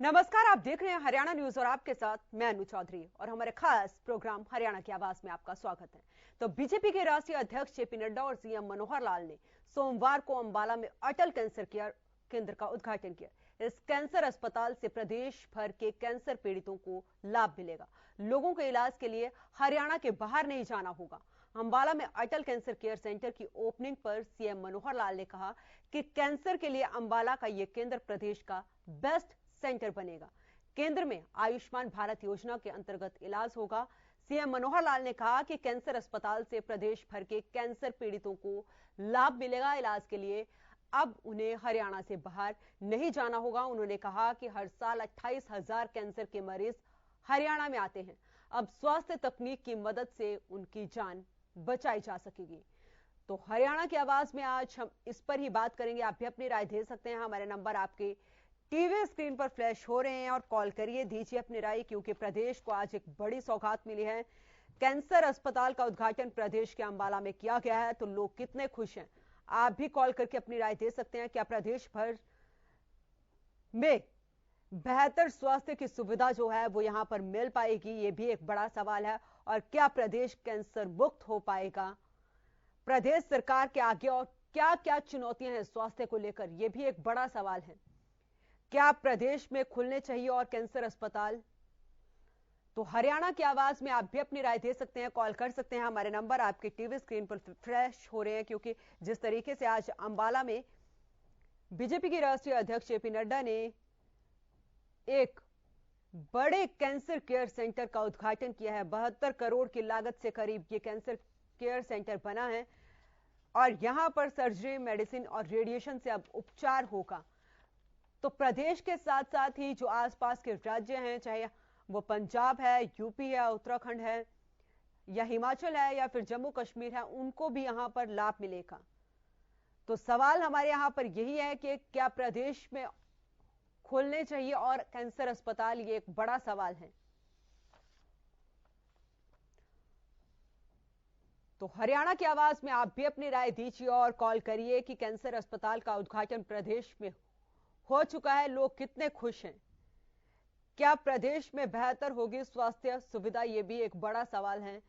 नमस्कार, आप देख रहे हैं हरियाणा न्यूज और आपके साथ मैं अनु चौधरी और हमारे खास प्रोग्राम हरियाणा की आवाज में आपका स्वागत है। तो बीजेपी के राष्ट्रीय अध्यक्ष जेपी नड्डा और सीएम मनोहर लाल ने सोमवार को अंबाला में अटल कैंसर केयर केंद्र का उद्घाटन किया। इस कैंसर अस्पताल से प्रदेश भर के कैंसर पीड़ितों को लाभ मिलेगा। लोगों के इलाज के लिए हरियाणा के बाहर नहीं जाना होगा। अंबाला में अटल कैंसर केयर सेंटर की ओपनिंग पर सीएम मनोहर लाल ने कहा कि कैंसर के लिए अंबाला का यह केंद्र प्रदेश का बेस्ट सेंटर बनेगा। केंद्र में आयुष्मान भारत योजना के अंतर्गत इलाज होगा। सीएम मनोहर लाल ने कहा कि कैंसर अस्पताल से प्रदेश भर के कैंसर पीड़ितों को लाभ मिलेगा। इलाज के लिए अब उन्हें हरियाणा से बाहर नहीं जाना होगा। उन्होंने कहा कि हर साल 28,000 कैंसर के मरीज हरियाणा में आते हैं। अब स्वास्थ्य तकनीक की मदद से उनकी जान बचाई जा सकेगी। तो हरियाणा की आवाज में आज हम इस पर ही बात करेंगे। आप भी अपनी राय दे सकते हैं। हमारे नंबर आपके टीवी स्क्रीन पर फ्लैश हो रहे हैं और कॉल करिए, दीजिए अपनी राय, क्योंकि प्रदेश को आज एक बड़ी सौगात मिली है। कैंसर अस्पताल का उद्घाटन प्रदेश के अंबाला में किया गया है, तो लोग कितने खुश हैं। आप भी कॉल करके अपनी राय दे सकते हैं। क्या प्रदेश भर में बेहतर स्वास्थ्य की सुविधा जो है वो यहां पर मिल पाएगी, ये भी एक बड़ा सवाल है। और क्या प्रदेश कैंसर मुक्त हो पाएगा। प्रदेश सरकार के आगे और क्या क्या चुनौतियां हैं स्वास्थ्य को लेकर, यह भी एक बड़ा सवाल है। क्या प्रदेश में खुलने चाहिए और कैंसर अस्पताल। तो हरियाणा की आवाज में आप भी अपनी राय दे सकते हैं, कॉल कर सकते हैं। हमारे नंबर आपके टीवी स्क्रीन पर फ्लैश हो रहे हैं, क्योंकि जिस तरीके से आज अंबाला में बीजेपी के राष्ट्रीय अध्यक्ष जेपी नड्डा ने एक बड़े कैंसर केयर सेंटर का उद्घाटन किया है। 72 करोड़ की लागत से करीब ये कैंसर केयर सेंटर बना है और यहां पर सर्जरी, मेडिसिन और रेडिएशन से अब उपचार होगा। तो प्रदेश के साथ साथ ही जो आसपास के राज्य हैं, चाहे वो पंजाब है, यूपी है, उत्तराखंड है या हिमाचल है या फिर जम्मू कश्मीर है, उनको भी यहां पर लाभ मिलेगा। तो सवाल हमारे यहां पर यही है कि क्या प्रदेश में खोलने चाहिए और कैंसर अस्पताल, ये एक बड़ा सवाल है। तो हरियाणा की आवाज में आप भी अपनी राय दीजिए और कॉल करिए कि कैंसर अस्पताल का उद्घाटन प्रदेश में हो चुका है, लोग कितने खुश हैं। क्या प्रदेश में बेहतर होगी स्वास्थ्य सुविधा, यह भी एक बड़ा सवाल है।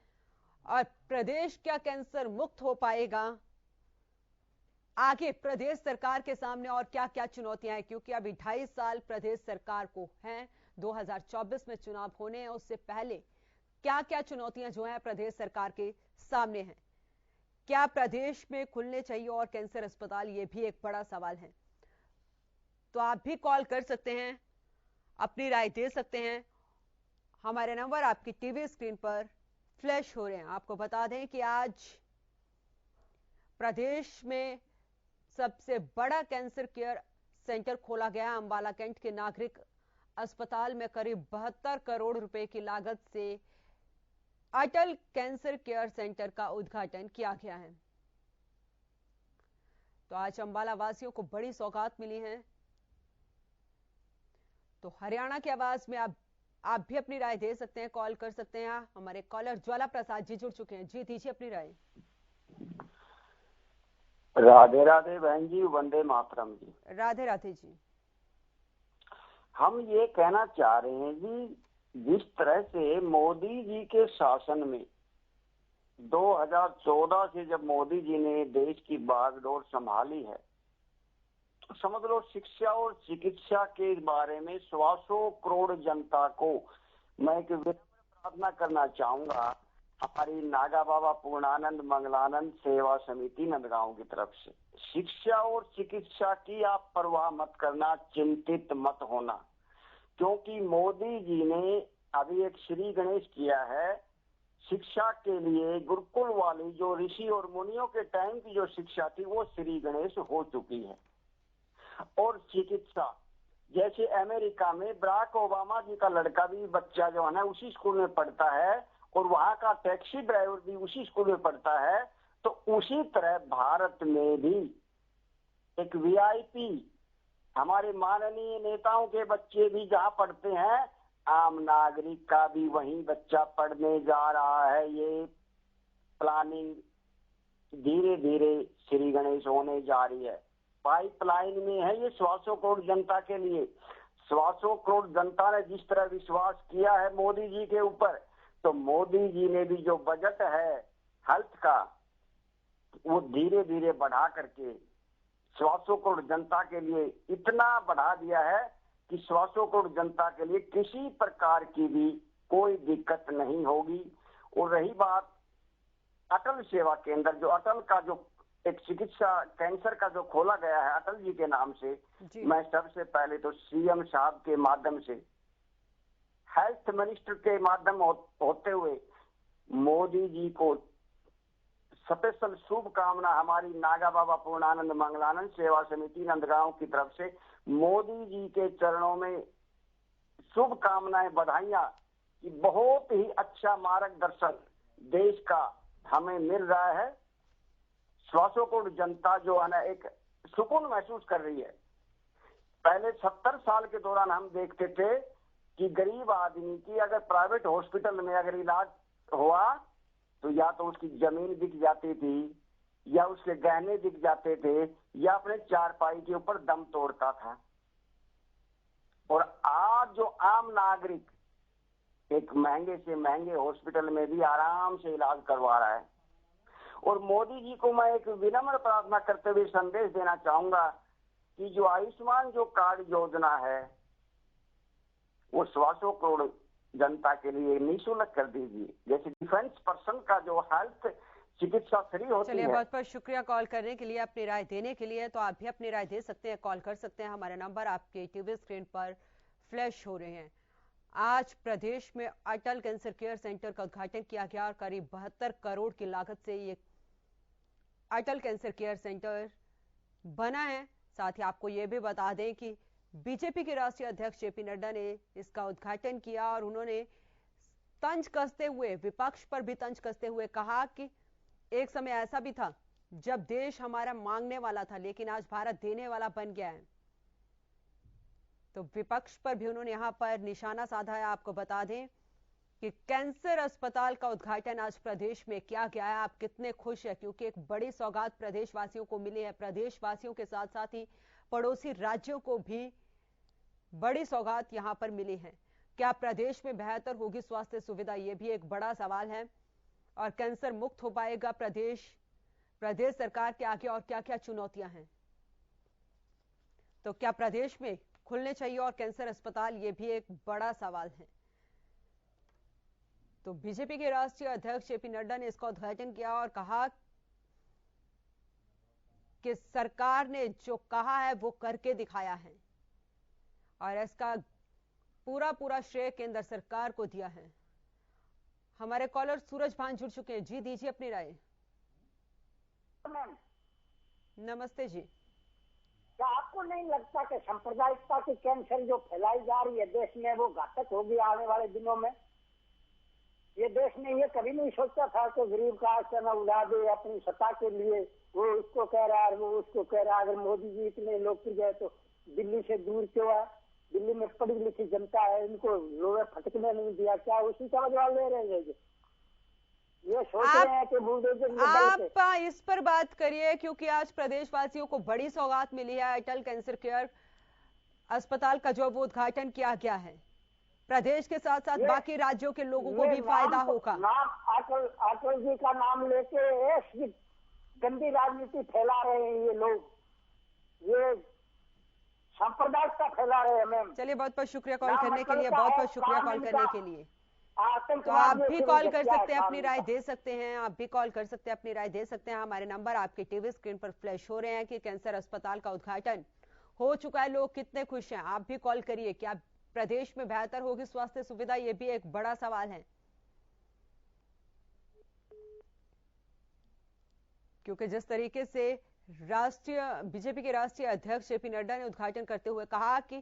और प्रदेश क्या कैंसर मुक्त हो पाएगा। आगे प्रदेश सरकार के सामने और क्या क्या चुनौतियां हैं, क्योंकि अभी 2.5 साल प्रदेश सरकार को हैं। 2024 में चुनाव होने हैं, उससे पहले क्या क्या चुनौतियां जो हैं प्रदेश सरकार के सामने हैं। क्या प्रदेश में खुलने चाहिए और कैंसर अस्पताल, यह भी एक बड़ा सवाल है। तो आप भी कॉल कर सकते हैं, अपनी राय दे सकते हैं। हमारे नंबर आपकी टीवी स्क्रीन पर फ्लैश हो रहे हैं। आपको बता दें कि आज प्रदेश में सबसे बड़ा कैंसर केयर सेंटर खोला गया। अंबाला कैंट के नागरिक अस्पताल में करीब 72 करोड़ रुपए की लागत से अटल कैंसर केयर सेंटर का उद्घाटन किया गया है। तो आज अंबाला वासियों को बड़ी सौगात मिली है। तो हरियाणा की आवाज में आप भी अपनी राय दे सकते हैं, कॉल कर सकते हैं। हमारे कॉलर ज्वाला प्रसाद जी जुड़ चुके हैं। जी, दीजिए अपनी राय। राधे राधे बहन जी, वंदे मातरम जी। राधे राधे जी। हम ये कहना चाह रहे हैं जी, जिस तरह से मोदी जी के शासन में 2014 से जब मोदी जी ने देश की बागडोर संभाली है, तो समझ लो शिक्षा और चिकित्सा के बारे में 125 करोड़ जनता को मैं एक प्रार्थना करना चाहूंगा हमारी नागा बाबा पूर्णानंद मंगलानंद सेवा समिति नंदगांव की तरफ से। शिक्षा और चिकित्सा की आप परवाह मत करना, चिंतित मत होना, क्योंकि मोदी जी ने अभी एक श्री गणेश किया है। शिक्षा के लिए गुरुकुल वाली जो ऋषि और मुनियों के टाइम की जो शिक्षा थी वो श्री गणेश हो चुकी है। और चिकित्सा, जैसे अमेरिका में बराक ओबामा जी का लड़का भी बच्चा जो है ना उसी स्कूल में पढ़ता है और वहां का टैक्सी ड्राइवर भी उसी स्कूल में पढ़ता है, तो उसी तरह भारत में भी एक वीआईपी हमारे माननीय नेताओं के बच्चे भी जहां पढ़ते हैं, आम नागरिक का भी वहीं बच्चा पढ़ने जा रहा है। ये प्लानिंग धीरे धीरे श्री गणेश होने जा रही है, पाइपलाइन में है ये 125 करोड़ जनता के लिए। सवासौ करोड़ जनता ने जिस तरह विश्वास किया है मोदी जी के ऊपर, तो मोदी जी ने भी जो बजट है हेल्थ का वो धीरे धीरे बढ़ा करके 125 करोड़ जनता के लिए इतना बढ़ा दिया है कि 125 करोड़ जनता के लिए किसी प्रकार की भी कोई दिक्कत नहीं होगी। और रही बात अटल सेवा केंद्र, जो अटल का जो एक चिकित्सा कैंसर का जो खोला गया है अटल जी के नाम से, मैं सबसे पहले तो सीएम साहब के माध्यम से, हेल्थ मिनिस्टर के माध्यम होते हुए मोदी जी को स्पेशल शुभकामना हमारी नागा बाबा पूर्णानंद मंगलानंद सेवा समिति नंदगांव की तरफ से मोदी जी के चरणों में शुभकामनाएं, बधाइयां कि बहुत ही अच्छा मार्गदर्शन देश का हमें मिल रहा है। 125 करोड़ जनता जो है ना एक सुकून महसूस कर रही है। पहले 70 साल के दौरान हम देखते थे कि गरीब आदमी की अगर प्राइवेट हॉस्पिटल में अगर इलाज हुआ तो या तो उसकी जमीन बिक जाती थी, या उसके गहने बिक जाते थे, या अपने चारपाई के ऊपर दम तोड़ता था। और आज जो आम नागरिक एक महंगे से महंगे हॉस्पिटल में भी आराम से इलाज करवा रहा है। और मोदी जी को मैं एक विनम्र प्रार्थना करते हुए संदेश देना चाहूंगा कि जो आयुष्मान जो कार्ड योजना है वो 125 करोड़ जनता के लिए निःशुल्क कर दीजिए। जैसे डिफेंस पर्सन का जो हेल्थ चिकित्सा फ्री होती है। चलिए, बहुत बहुत शुक्रिया कॉल करने के लिए, अपनी राय देने के लिए। तो आप भी अपनी राय दे सकते हैं, कॉल कर सकते हैं। हमारे नंबर आपके टीवी स्क्रीन पर फ्लैश हो रहे हैं। आज प्रदेश में अटल कैंसर केयर सेंटर का उद्घाटन किया गया और करीब 72 करोड़ की लागत से ये अटल कैंसर केयर सेंटर बना है। साथ ही आपको ये भी बता दें कि बीजेपी के राष्ट्रीय अध्यक्ष जेपी नड्डा ने इसका उद्घाटन किया और उन्होंने तंज कसते हुए, विपक्ष पर भी तंज कसते हुए कहा कि एक समय ऐसा भी था जब देश हमारा मांगने वाला था, लेकिन आज भारत देने वाला बन गया है। तो विपक्ष पर भी उन्होंने यहां पर निशाना साधा है। आपको बता दें कि कैंसर अस्पताल का उद्घाटन आज प्रदेश में किया गया है। आप कितने खुश हैं, क्योंकि एक बड़ी सौगात प्रदेशवासियों को मिली है। प्रदेशवासियों के साथ साथ ही पड़ोसी राज्यों को भी बड़ी सौगात यहां पर मिली है। क्या प्रदेश में बेहतर होगी स्वास्थ्य सुविधा, यह भी एक बड़ा सवाल है। और कैंसर मुक्त हो पाएगा प्रदेश सरकार के आगे और क्या क्या चुनौतियां हैं। तो क्या प्रदेश में खुलने चाहिए और कैंसर अस्पताल, यह भी एक बड़ा सवाल है। तो बीजेपी के राष्ट्रीय अध्यक्ष जेपी नड्डा ने इसका उद्घाटन किया और कहा कि सरकार ने जो कहा है वो करके दिखाया है और इसका पूरा श्रेय केंद्र सरकार को दिया है। हमारे कॉलर सूरज भान जुड़ चुके हैं। जी, दीजिए अपनी राय। नमस्ते जी। क्या आपको नहीं लगता कि सांप्रदायिकता की कैंसर जो फैलाई जा रही है देश में वो घातक होगी आने वाले दिनों में? ये देश ने ये कभी नहीं सोचा था कि गरीब का आश्रम उड़ा दे अपनी सत्ता के लिए। वो उसको कह रहा है, वो उसको कह रहा है। अगर मोदी जी इतने लोकप्रिय है तो दिल्ली से दूर क्यों है? दिल्ली में पढ़ी लिखी जनता है, इनको लोहे फटकने नहीं दिया। क्या उसी का जवाब ले रहे हैं? ये सोच रहे हैं कि बुलडोजर आप इस पर बात करिए, क्योंकि आज प्रदेशवासियों को बड़ी सौगात मिली है। अटल कैंसर केयर अस्पताल का जो वो उद्घाटन किया गया है, प्रदेश के साथ साथ बाकी राज्यों के लोगों को भी फायदा होगा। अटल जी का नाम लेके गंदी राजनीति फैला रहे हैं ये लोग, ये सांप्रदायिकता फैला रहे हैं। मैम चलिए, बहुत बहुत शुक्रिया कॉल करने के लिए, बहुत बहुत शुक्रिया कॉल करने के लिए। तो आप भी कॉल कर सकते हैं, अपनी राय दे सकते हैं। आप भी कॉल कर सकते हैं, अपनी राय दे सकते हैं। हमारे नंबर आपके टीवी स्क्रीन पर फ्लैश हो रहे हैं कि कैंसर अस्पताल का उद्घाटन हो चुका है, लोग कितने खुश हैं। आप भी कॉल करिए। क्या प्रदेश में बेहतर होगी स्वास्थ्य सुविधा, यह भी एक बड़ा सवाल है, क्योंकि जिस तरीके से बीजेपी के राष्ट्रीय अध्यक्ष जेपी नड्डा ने उद्घाटन करते हुए कहा कि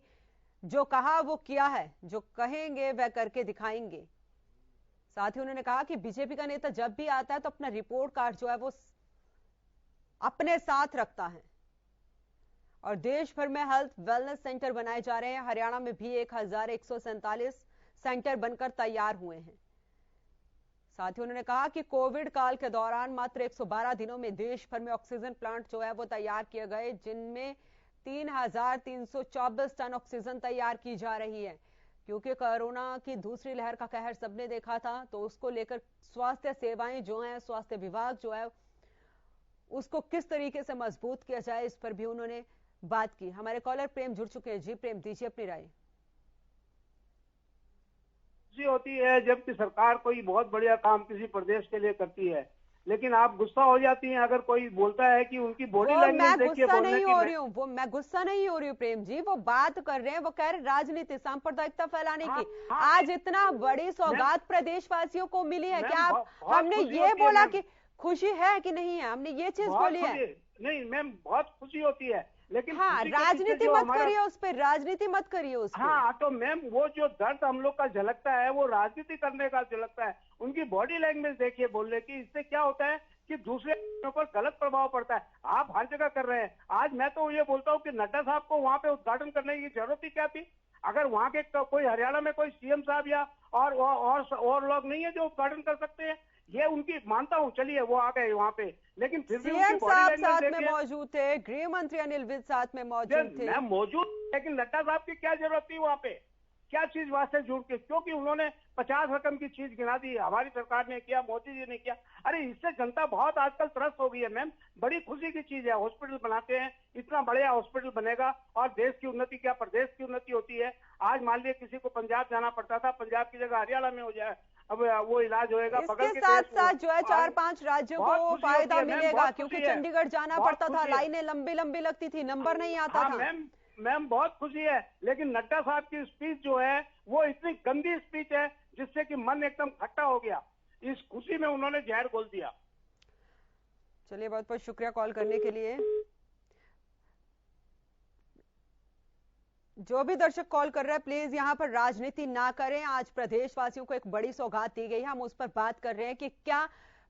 जो कहा वो किया है, जो कहेंगे वह करके दिखाएंगे। साथ ही उन्होंने कहा कि बीजेपी का नेता जब भी आता है तो अपना रिपोर्ट कार्ड जो है वो अपने साथ रखता है। और देश भर में हेल्थ वेलनेस सेंटर बनाए जा रहे हैं। हरियाणा में भी 1147 सेंटर बनकर तैयार हुए हैं। साथ ही उन्होंने कहा कि कोविड काल के दौरान मात्र 112 दिनों में देश भर में ऑक्सीजन प्लांट जो है वो तैयार किए गए, जिनमें 3,324 टन ऑक्सीजन तैयार की जा रही है, क्योंकि कोरोना की दूसरी लहर का कहर सबने देखा था। तो उसको लेकर स्वास्थ्य सेवाएं जो हैं, स्वास्थ्य विभाग जो है, उसको किस तरीके से मजबूत किया जाए, इस पर भी उन्होंने बात की। हमारे कॉलर प्रेम जुड़ चुके हैं। जी प्रेम, दीजिए अपनी राय। होती है जबकि सरकार कोई बहुत बढ़िया काम किसी प्रदेश के लिए करती है, लेकिन आप गुस्सा हो जाती हैं अगर कोई बोलता है कि उनकी बॉडी लैंग्वेज देखिए बोलने की। मैं गुस्सा नहीं हो रही हूँ प्रेम जी, वो बात कर रहे हैं, वो कह रहे राजनीति सांप्रदायिकता फैलाने की। आज इतना बड़ी सौगात प्रदेशवासियों को मिली है, क्या हमने ये बोला कि खुशी है कि नहीं है? हमने ये चीज बोली है? नहीं मैम, बहुत खुशी होती है, लेकिन हाँ, राजनीति मत करिए उस पर, राजनीति मत करिए उस पर। हाँ तो मैम, वो जो दर्द हम लोग का झलकता है वो राजनीति करने का झलकता है। उनकी बॉडी लैंग्वेज देखिए बोलने की, इससे क्या होता है कि दूसरे पर गलत प्रभाव पड़ता है। आप हर जगह कर रहे हैं। आज मैं तो ये बोलता हूँ कि नड्डा साहब को वहाँ पे उद्घाटन करने की जरूरत ही क्या थी? अगर वहाँ के कोई हरियाणा में कोई सीएम साहब या और लोग नहीं है जो उद्घाटन कर सकते हैं, ये उनकी मानता हूँ, चलिए वो आ गए वहाँ पे, लेकिन फिर भी सीएम साहब साथ में मौजूद थे, गृह मंत्री अनिल विज साथ में मौजूद थे। मैं मौजूद, लेकिन नड्डा साहब की क्या जरूरत थी वहाँ पे? क्या चीज वास्ते जुड़ के? क्योंकि उन्होंने 50 रकम की चीज गिना दी, हमारी सरकार ने किया, मोदी जी ने किया। अरे इससे जनता बहुत आजकल त्रस्त हो गई है मैम। बड़ी खुशी की चीज है, हॉस्पिटल बनाते हैं, इतना बढ़िया हॉस्पिटल बनेगा और देश की उन्नति क्या प्रदेश की उन्नति होती है। आज मान लिया किसी को पंजाब जाना पड़ता था, पंजाब की जगह हरियाणा में हो जाए, अब वो इलाज होएगा। इसके साथ साथ जो है 4-5 राज्यों को फायदा मिलेगा, क्योंकि चंडीगढ़ जाना पड़ता था, लाइनें लंबी लंबी लगती थी, नंबर नहीं आता था। मैम बहुत खुशी है, लेकिन नड्डा साहब की स्पीच जो है वो इतनी गंदी स्पीच है जिससे कि मन एकदम खट्टा हो गया। इस खुशी में उन्होंने जहर घोल दिया। चलिए, बहुत बहुत शुक्रिया कॉल करने के लिए। जो भी दर्शक कॉल कर रहे हैं, प्लीज यहाँ पर राजनीति ना करें। आज प्रदेशवासियों को एक बड़ी सौगात दी गई है, हम उस पर बात कर रहे हैं कि क्या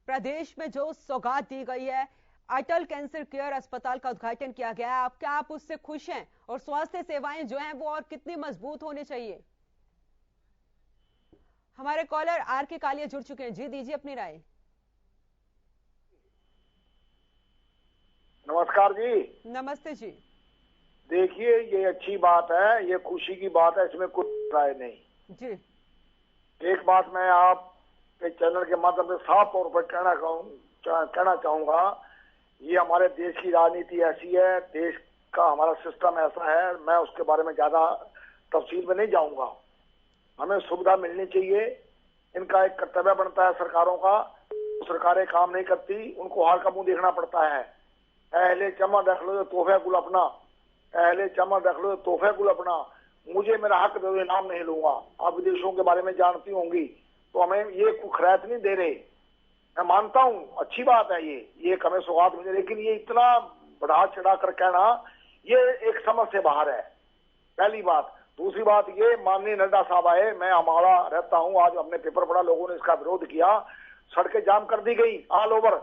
प्रदेश में जो सौगात दी गई है, अटल कैंसर केयर अस्पताल का उद्घाटन किया गया है, क्या आप उससे खुश हैं? और स्वास्थ्य सेवाएं जो हैं वो और कितनी मजबूत होनी चाहिए? हमारे कॉलर आर के कालिया जुड़ चुके हैं। जी, दीजिए अपनी राय। नमस्कार जी। नमस्ते जी। देखिए, ये अच्छी बात है, ये खुशी की बात है, इसमें कोई राय नहीं जी। एक बात मैं आप के चैनल के माध्यम से साफ तौर पर कहना चाहूंगा, ये हमारे देश की राजनीति ऐसी है, देश का हमारा सिस्टम ऐसा है, मैं उसके बारे में ज्यादा तफसील में नहीं जाऊंगा। हमें सुविधा मिलनी चाहिए, इनका एक कर्तव्य बनता है सरकारों का। सरकारें काम नहीं करती, उनको हार का मुंह देखना पड़ता है। अहले चमन रख लो तोहफे गुल अपना, अहले चमन रख लो तोहफे गुल अपना, मुझे मेरा हक दे दो, नाम नहीं लूंगा। आप विदेशों के बारे में जानती होंगी, तो हमें ये खैरात नहीं दे रहे। मैं मानता हूँ अच्छी बात है ये हमें सौगात मिले, लेकिन ये इतना बढ़ा चढ़ा कर कहना ये एक समझ से बाहर है, पहली बात। दूसरी बात, ये माननीय नड्डा साहब आए, मैं हमारा रहता हूँ, आज हमने पेपर पढ़ा, लोगों ने इसका विरोध किया, सड़कें जाम कर दी गई, ऑल ओवर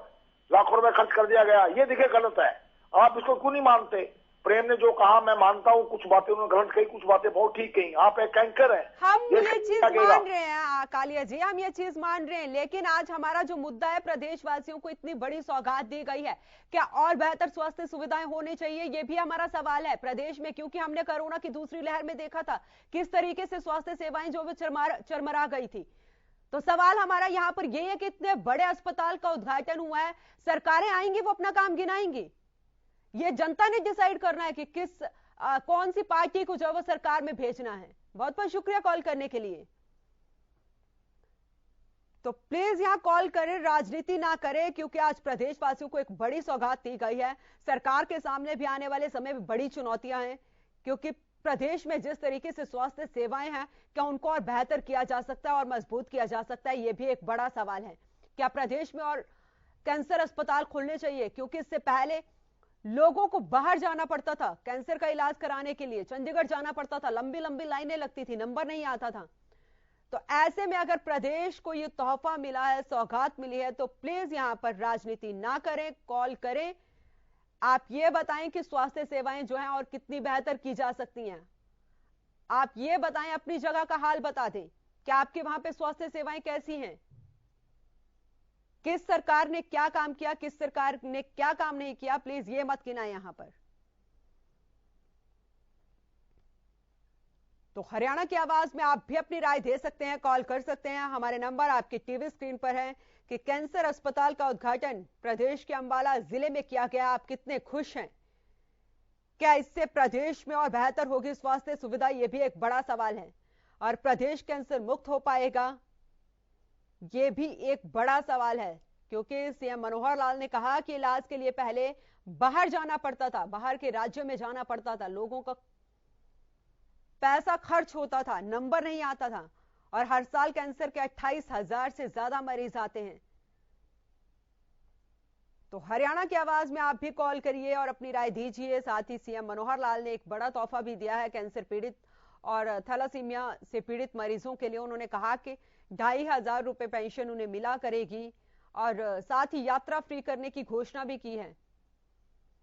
लाखों रुपए खर्च कर दिया गया। ये देखिए गलत है, आप इसको क्यों नहीं मानते? प्रेम ने जो कहा, मैं मानता हूँ, कुछ बातें उन्होंने गलत कही, कुछ बातें बहुत ठीक कही। आप एक एंकर हैं, हम ये चीज मान रहे हैं कालिया जी, हम ये चीज मान रहे हैं, लेकिन आज हमारा जो मुद्दा है, प्रदेशवासियों को इतनी बड़ी सौगात दी गई है, क्या और बेहतर स्वास्थ्य सुविधाएं होनी चाहिए? ये भी हमारा सवाल है प्रदेश में, क्योंकि हमने कोरोना की दूसरी लहर में देखा था किस तरीके से स्वास्थ्य सेवाएं जो चरमरा गई थी। तो सवाल हमारा यहाँ पर यह है कि इतने बड़े अस्पताल का उद्घाटन हुआ है, सरकारें आएंगी, वो अपना काम गिनाएंगी। ये जनता ने डिसाइड करना है कि कौन सी पार्टी को जो वो सरकार में भेजना है। बहुत बहुत शुक्रिया कॉल करने के लिए। तो प्लीज यहां कॉल करें, राजनीति ना करें, क्योंकि आज प्रदेशवासियों को एक बड़ी सौगात दी गई है। सरकार के सामने भी आने वाले समय में बड़ी चुनौतियां हैं, क्योंकि प्रदेश में जिस तरीके से स्वास्थ्य सेवाएं हैं, क्या उनको और बेहतर किया जा सकता है और मजबूत किया जा सकता है? यह भी एक बड़ा सवाल है। क्या प्रदेश में और कैंसर अस्पताल खुलने चाहिए? क्योंकि इससे पहले लोगों को बाहर जाना पड़ता था कैंसर का इलाज कराने के लिए, चंडीगढ़ जाना पड़ता था, लंबी लंबी लाइनें लगती थी, नंबर नहीं आता था। तो ऐसे में अगर प्रदेश को ये तोहफा मिला है, सौगात मिली है, तो प्लीज यहां पर राजनीति ना करें, कॉल करें। आप ये बताएं कि स्वास्थ्य सेवाएं जो हैं और कितनी बेहतर की जा सकती हैं। आप ये बताएं, अपनी जगह का हाल बता दें कि आपके वहां पे स्वास्थ्य सेवाएं कैसी हैं, किस सरकार ने क्या काम किया, किस सरकार ने क्या काम नहीं किया। प्लीज ये मत गिनाएं यहां पर। तो हरियाणा की आवाज में आप भी अपनी राय दे सकते हैं, कॉल कर सकते हैं। हमारे नंबर आपकी टीवी स्क्रीन पर है कि कैंसर अस्पताल का उद्घाटन प्रदेश के अंबाला जिले में किया गया, आप कितने खुश हैं? क्या इससे प्रदेश में और बेहतर होगी स्वास्थ्य सुविधा? यह भी एक बड़ा सवाल है। और प्रदेश कैंसर मुक्त हो पाएगा? यह भी एक बड़ा सवाल है, क्योंकि सीएम मनोहर लाल ने कहा कि इलाज के लिए पहले बाहर जाना पड़ता था, बाहर के राज्यों में जाना पड़ता था, लोगों का पैसा खर्च होता था, नंबर नहीं आता था, और हर साल कैंसर के 28,000 से ज्यादा मरीज आते हैं। तो हरियाणा की आवाज में आप भी कॉल करिए और अपनी राय दीजिए। साथ ही सीएम मनोहर लाल ने एक बड़ा तोहफा भी दिया है कैंसर पीड़ित और थैलासीमिया से पीड़ित मरीजों के लिए। उन्होंने कहा कि 2,500 रुपए पेंशन उन्हें मिला करेगी और साथ ही यात्रा फ्री करने की घोषणा भी की है।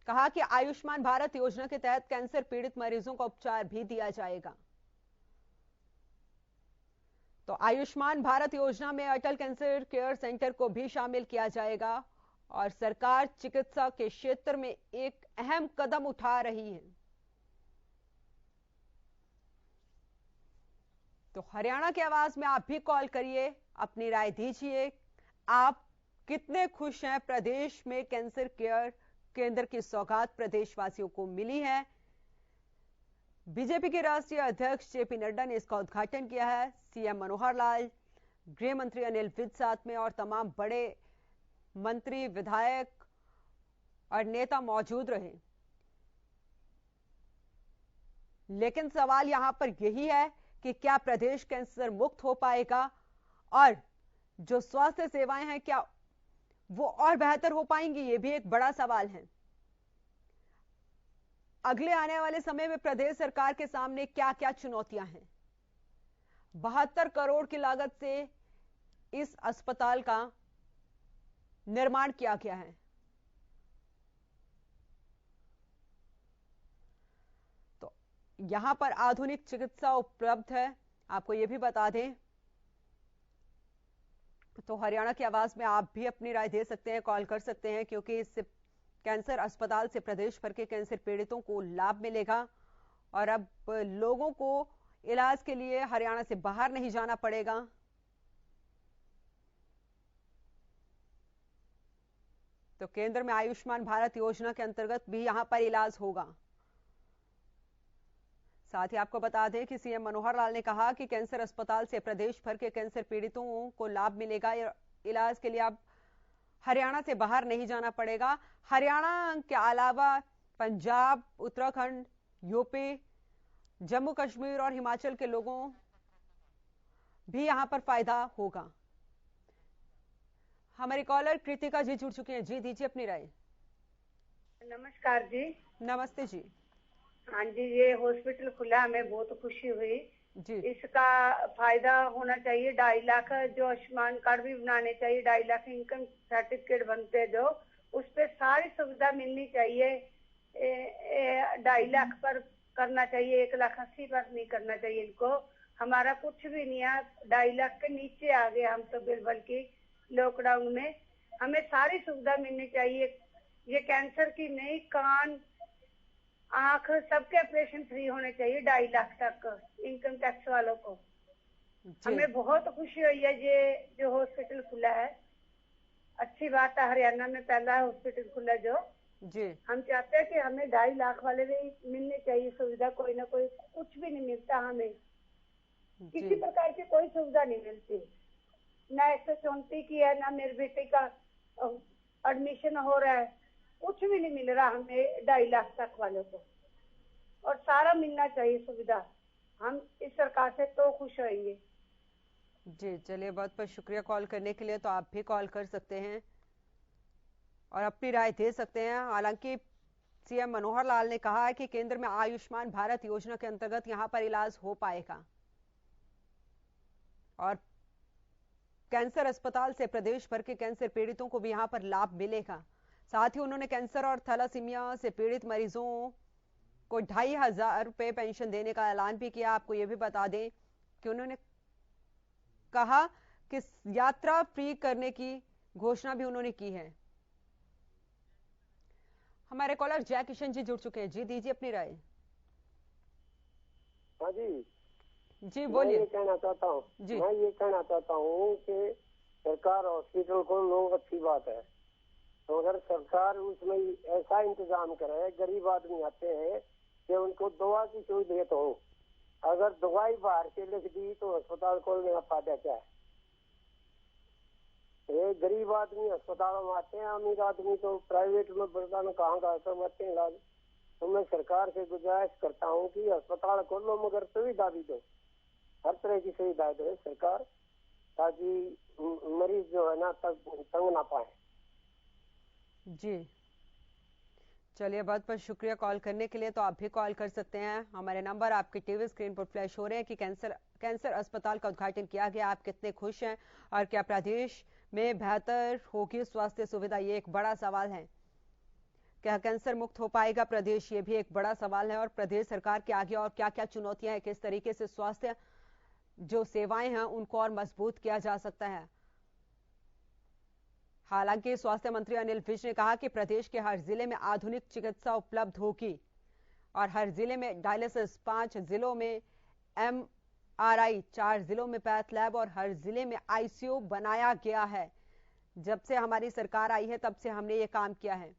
कहा कि आयुष्मान भारत योजना के तहत कैंसर पीड़ित मरीजों को उपचार भी दिया जाएगा। तो आयुष्मान भारत योजना में अटल कैंसर केयर सेंटर को भी शामिल किया जाएगा और सरकार चिकित्सा के क्षेत्र में एक अहम कदम उठा रही है। तो हरियाणा की आवाज में आप भी कॉल करिए, अपनी राय दीजिए। आप कितने खुश हैं? प्रदेश में कैंसर केयर केंद्र की सौगात प्रदेशवासियों को मिली है। बीजेपी के राष्ट्रीय अध्यक्ष जेपी नड्डा ने इसका उद्घाटन किया है। सीएम मनोहर लाल, गृह मंत्री अनिल विज साथ में और तमाम बड़े मंत्री, विधायक और नेता मौजूद रहे। लेकिन सवाल यहां पर यही है कि क्या प्रदेश कैंसर मुक्त हो पाएगा और जो स्वास्थ्य सेवाएं हैं क्या वो और बेहतर हो पाएंगी? ये भी एक बड़ा सवाल है। अगले आने वाले समय में प्रदेश सरकार के सामने क्या क्या चुनौतियां हैं? 72 करोड़ की लागत से इस अस्पताल का निर्माण किया गया है। तो यहां पर आधुनिक चिकित्सा उपलब्ध है। आपको यह भी बता दें तो हरियाणा की आवाज में आप भी अपनी राय दे सकते हैं, कॉल कर सकते हैं, क्योंकि इससे कैंसर अस्पताल से प्रदेश भर के कैंसर पीड़ितों को लाभ मिलेगा और अब लोगों को इलाज के लिए हरियाणा से बाहर नहीं जाना पड़ेगा। तो केंद्र में आयुष्मान भारत योजना के अंतर्गत भी यहां पर इलाज होगा। साथ ही आपको बता दें कि सीएम मनोहर लाल ने कहा कि कैंसर अस्पताल से प्रदेश भर के कैंसर पीड़ितों को लाभ मिलेगा। इलाज के लिए अब हरियाणा से बाहर नहीं जाना पड़ेगा। हरियाणा के अलावा पंजाब, उत्तराखंड, यूपी, जम्मू कश्मीर और हिमाचल के लोगों भी यहां पर फायदा होगा। हमारी कॉलर कृतिका जी जुड़ चुके हैं। जी दीजिए अपनी राय। नमस्कार जी। नमस्ते जी। हाँ जी, ये हॉस्पिटल खुला, हमें बहुत खुशी हुई जी। इसका फायदा होना चाहिए। 2.5 लाख जो आयुष्मान कार्ड भी बनाने चाहिए, 2.5 लाख इनकम सर्टिफिकेट बनते हैं जो, उस पर सारी सुविधा मिलनी चाहिए। 2.5 लाख पर करना चाहिए, 1,80,000 पर नहीं करना चाहिए इनको। हमारा कुछ भी नहीं है, 2.5 लाख के नीचे आ गए हम तो बल्कि लॉकडाउन में। हमें सारी सुविधा मिलनी चाहिए। ये कैंसर की नहीं, कान, आंख, सबके ऑपरेशन फ्री होने चाहिए 2.5 लाख तक इनकम टैक्स वालों को। हमें बहुत खुशी हुई है ये जो हॉस्पिटल खुला है। अच्छी बात है, हरियाणा में पहला हॉस्पिटल खुला जो जी। हम चाहते हैं कि हमें 2.5 लाख वाले भी मिलनी चाहिए सुविधा। कोई ना कोई, कुछ भी नहीं मिलता हमें, किसी प्रकार की कोई सुविधा नहीं मिलती। ना 134 की है, ना मेरे बेटे का एडमिशन हो रहा है, कुछ भी नहीं मिल रहा हमें 2.5 लाख तक वालों को। और सारा मिलना चाहिए सुविधा। हम इस सरकार से तो खुश होंगे। जी चलिए, बहुत बहुत शुक्रिया कॉल करने के लिए। तो आप भी कॉल कर सकते हैं और अपनी राय दे सकते हैं। हालांकि सीएम मनोहर लाल ने कहा है कि केंद्र में आयुष्मान भारत योजना के अंतर्गत यहां पर इलाज हो पाएगा और कैंसर अस्पताल से प्रदेश भर के कैंसर पीड़ितों को भी यहां पर लाभ मिलेगा। साथ ही उन्होंने कैंसर और थैलासीमिया से पीड़ित मरीजों को 2,500 रुपए पेंशन देने का ऐलान भी किया। आपको यह भी बता दें कि उन्होंने कहा कि यात्रा फ्री करने की घोषणा भी उन्होंने की है। हमारे कॉलर जय किशन जी जुड़ चुके हैं। जी दीजिए अपनी राय। हाँ जी, जी मैं बोलिए। ये कहना चाहता हूँ जी। मैं ये कहना चाहता हूँ कि सरकार हॉस्पिटल को लो, अच्छी बात है, तो अगर सरकार उसमें ऐसा इंतजाम करे, गरीब आदमी आते हैं कि उनको दवा की सहूलियत हो। अगर दवाई बाहर से लिख दी तो अस्पताल खोलने का फायदा क्या है? ये गरीब आदमी अस्पताल में आते हैं, अमीर आदमी तो प्राइवेट में बरदान कहाँ करते हैं इलाज। तो मैं सरकार से गुजारिश करता हूँ कि अस्पताल खोलो, मगर सुविधा भी दो, हर तरह की सुविधा दे सरकार, ताकि मरीज जो है ना तंग ना पाए। जी चलिए, बहुत बहुत शुक्रिया कॉल करने के लिए। तो आप भी कॉल कर सकते हैं, हमारे नंबर आपके टीवी स्क्रीन पर फ्लैश हो रहे हैं कि कैंसर अस्पताल का उद्घाटन किया गया, आप कितने खुश हैं और क्या प्रदेश में बेहतर होगी स्वास्थ्य सुविधा, ये एक बड़ा सवाल है। क्या कैंसर मुक्त हो पाएगा प्रदेश, ये भी एक बड़ा सवाल है। और प्रदेश सरकार के आगे और क्या क्या चुनौतियां हैं, किस तरीके से स्वास्थ्य जो सेवाएं हैं उनको और मजबूत किया जा सकता है। हालांकि स्वास्थ्य मंत्री अनिल विज ने कहा कि प्रदेश के हर जिले में आधुनिक चिकित्सा उपलब्ध होगी और हर जिले में डायलिसिस, 5 जिलों में MRI, 4 जिलों में पैथ लैब और हर जिले में ICU बनाया गया है। जब से हमारी सरकार आई है तब से हमने ये काम किया है।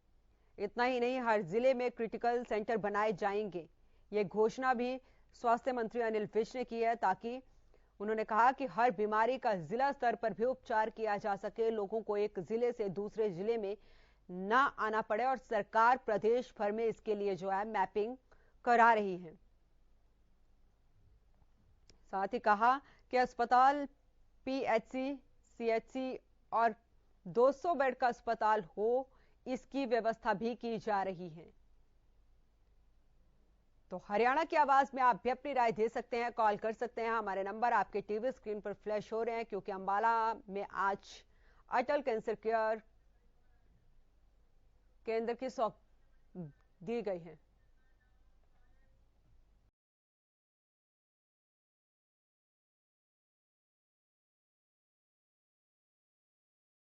इतना ही नहीं, हर जिले में क्रिटिकल सेंटर बनाए जाएंगे। ये घोषणा भी स्वास्थ्य मंत्री अनिल विज ने की है, ताकि उन्होंने कहा कि हर बीमारी का जिला स्तर पर भी उपचार किया जा सके, लोगों को एक जिले से दूसरे जिले में ना आना पड़े। और सरकार प्रदेश भर में इसके लिए जो है मैपिंग करा रही है। साथ ही कहा कि अस्पताल, PHC, CHC और 200 बेड का अस्पताल हो, इसकी व्यवस्था भी की जा रही है। तो हरियाणा की आवाज में आप भी अपनी राय दे सकते हैं, कॉल कर सकते हैं, हमारे नंबर आपके टीवी स्क्रीन पर फ्लैश हो रहे हैं। क्योंकि अंबाला में आज अटल कैंसर केयर केंद्र की सौगात दी गई है।